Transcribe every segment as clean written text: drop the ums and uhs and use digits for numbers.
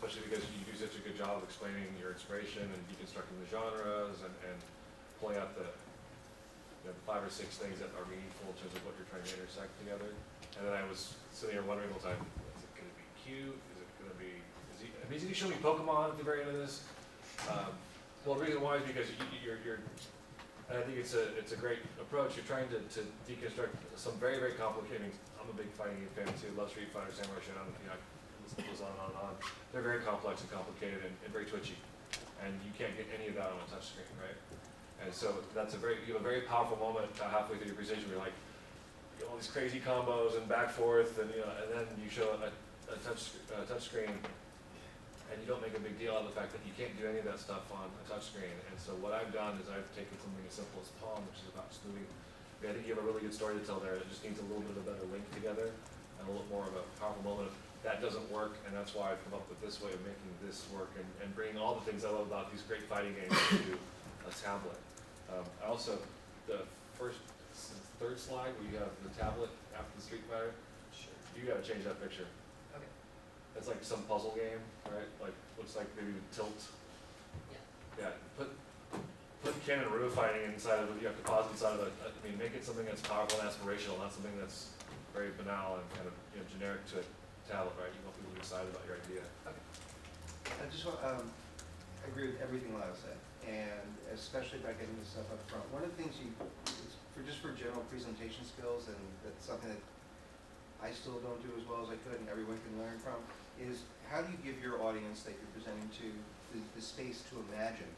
especially because you do such a good job of explaining your inspiration and deconstructing the genres and pulling out the 5 or 6 things that are meaningful in terms of what you're trying to intersect together. And then I was sitting here wondering the whole time, is it going to be cute? Is it going to be, I mean, is he showing me Pokemon at the very end of this? Well, the reason why is because you're and I think it's a great approach. You're trying to deconstruct some very, very complicated. I'm a big fighting game fan too. Love Street Fighter, Samurai Shodown. This goes on and on. They're very complex and complicated and very twitchy, and you can't get any of that on a touch screen, right? And so that's you have a very powerful moment halfway through your precision. Where you're like, all these crazy combos and back forth, and and then you show a touch screen. And you don't make a big deal out of the fact that you can't do any of that stuff on a touchscreen. And so what I've done is I've taken something as simple as Pong, which is about just moving. I think you have a really good story to tell there. It just needs a little bit of a better link together and a little more of a powerful moment. That doesn't work, and that's why I've come up with this way of making this work and bringing all the things I love about these great fighting games to a tablet. I also, the third slide where you have the tablet after the Street Fighter, Sure. you got to change that picture. Okay. It's like some puzzle game, right? Like, looks like maybe Tilt. Yeah. Yeah, put Ken and Rue fighting inside of it. You have to pause inside of it. I mean, make it something that's powerful and aspirational, not something that's very banal and kind of generic to a tablet, right? You want people to be excited about your idea. Okay. I just want, I agree with everything Lyle said, and especially about getting this stuff up front. One of the things just for general presentation skills, and that's something that I still don't do as well as I could and everyone can learn from, is how do you give your audience that you're presenting to the space to imagine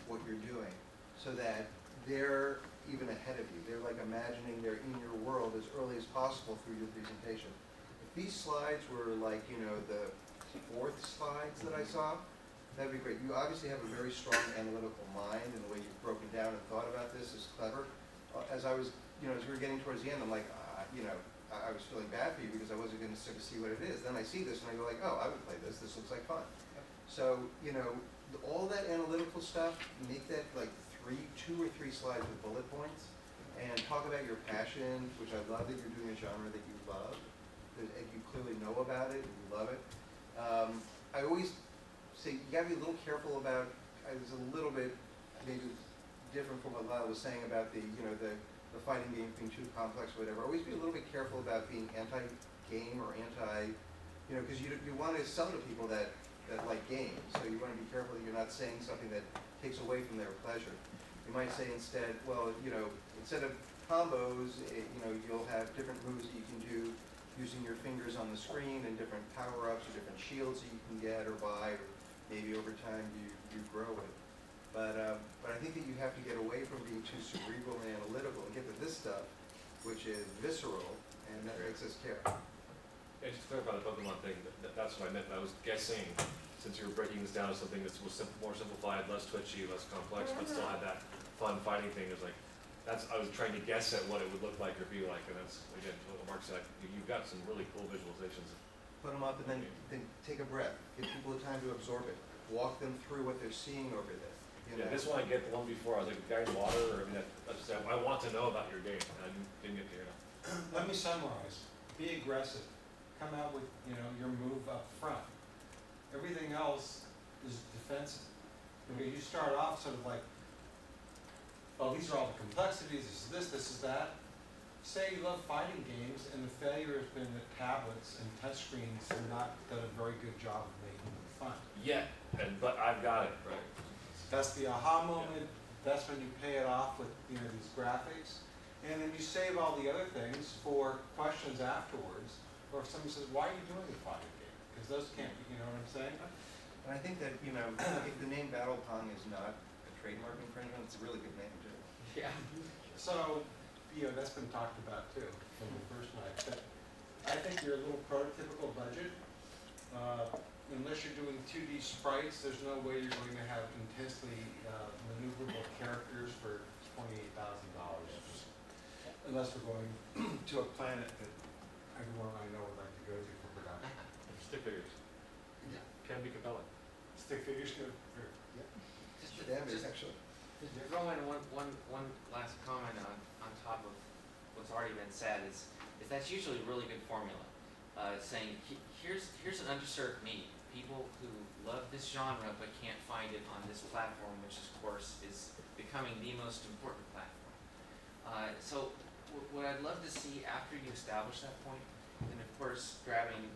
what you're doing so that they're even ahead of you. They're like imagining they're in your world as early as possible through your presentation. If these slides were like, the 4th slides that I saw, that'd be great. You obviously have a very strong analytical mind, and the way you've broken down and thought about this is clever. As I was, as we were getting towards the end, I'm like, I was feeling bad for you because I wasn't going to sort of see what it is. Then I see this and I go like, oh, I would play this. This looks like fun. So, all that analytical stuff, make that like 2 or 3 slides with bullet points, and talk about your passion, which I love that you're doing a genre that you love, and you clearly know about it and you love it. I always say you got to be a little careful about. I was a little bit maybe different from what Lyle was saying about the the fighting game being too complex or whatever. Always be a little bit careful about being anti-game or because you want to sell to people that like games. So you want to be careful that you're not saying something that takes away from their pleasure. You might say instead, well, instead of combos, you'll have different moves that you can do using your fingers on the screen, and different power-ups or different shields that you can get or buy, or maybe over time you grow with. But I think that you have to get away from being too cerebral and analytical and get to this stuff, which is visceral, and that makes us care. Yeah, just to clarify the Pokemon thing, that's what I meant. I was guessing, since you were breaking this down to something that was more simplified, less twitchy, less complex, but still had that fun fighting thing. It was like, I was trying to guess at what it would look like or be like, and that's, again, what Mark said. You've got some really cool visualizations. Put them up and then take a breath. Give people the time to absorb it. Walk them through what they're seeing over there. Yeah, this one I get. The one before, I was like, the guy in water, I want to know about your game, and I didn't get to hear it. Let me summarize. Be aggressive. Come out with, your move up front. Everything else is defensive. You start off sort of like, well, these are all the complexities, this is that. Say you love fighting games, and the failure has been that tablets and touchscreens have not done a very good job of making them fun. Yeah, but I've got it, right? That's the aha moment. That's when you pay it off with these graphics, and then you save all the other things for questions afterwards. Or if somebody says, "Why are you doing a fighting game?" Because those can't be. You know what I'm saying? And I think that if the name Battle Pong is not a trademark infringement, it's a really good name too. Yeah. So that's been talked about too from the first night. But I think you're a little prototypical budget. Unless you're doing 2D sprites, there's no way you're going to have intensely maneuverable characters for $28,000. Unless we're going to a planet that everyone I know would like to go to for production. Stick figures. Yeah. Can be compelling. Stick figures good. Just Actually. throw in one last comment on top of what's already been said is that's usually a really good formula. Saying here's an underserved need. people who love this genre but can't find it on this platform, which of course is becoming the most important platform. So what I'd love to see after you establish that point, and of course grabbing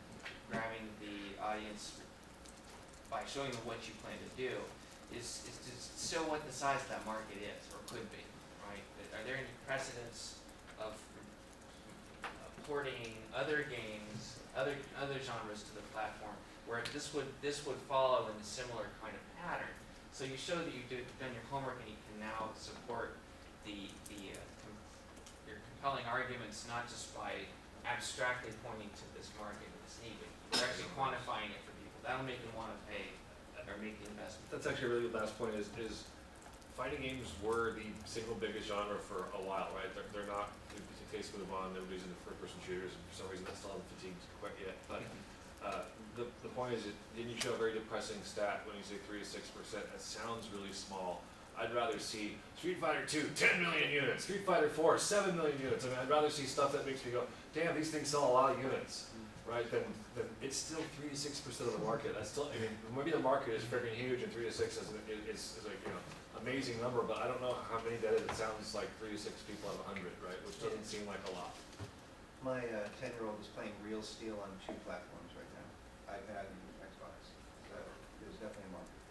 the audience by showing them what you plan to do, is to show what the size of that market is, or could be, right? Are there any precedents of porting other games, other genres to the platform, where this would follow in a similar kind of pattern? So you show that you've done your homework and you can now support your compelling arguments, not just by abstractly pointing to this market and this need, but you're actually quantifying it for people. That'll make them want to pay or make the investment. That's actually a really good last point is fighting games were the single biggest genre for a while, right? They're not, the taste move on, everybody's into first-person shooters, and for some reason that's still haven't fatigued quite yet. But the point is, didn't you show a very depressing stat when you say 3 to 6%? That sounds really small. I'd rather see Street Fighter 2, 10 million units, Street Fighter 4, 7 million units. I mean, I'd rather see stuff that makes me go, damn, these things sell a lot of units, right? Then it's still 3 to 6% of the market. That's still, I mean, maybe the market is freaking huge and 3 to 6 is like, you know, amazing number, but I don't know how many that is. It sounds like 3 to 6 people out of 100, right? Which doesn't seem like a lot. My 10-year-old is playing Real Steel on 2 platforms right now, iPad and Xbox. So there's definitely a market.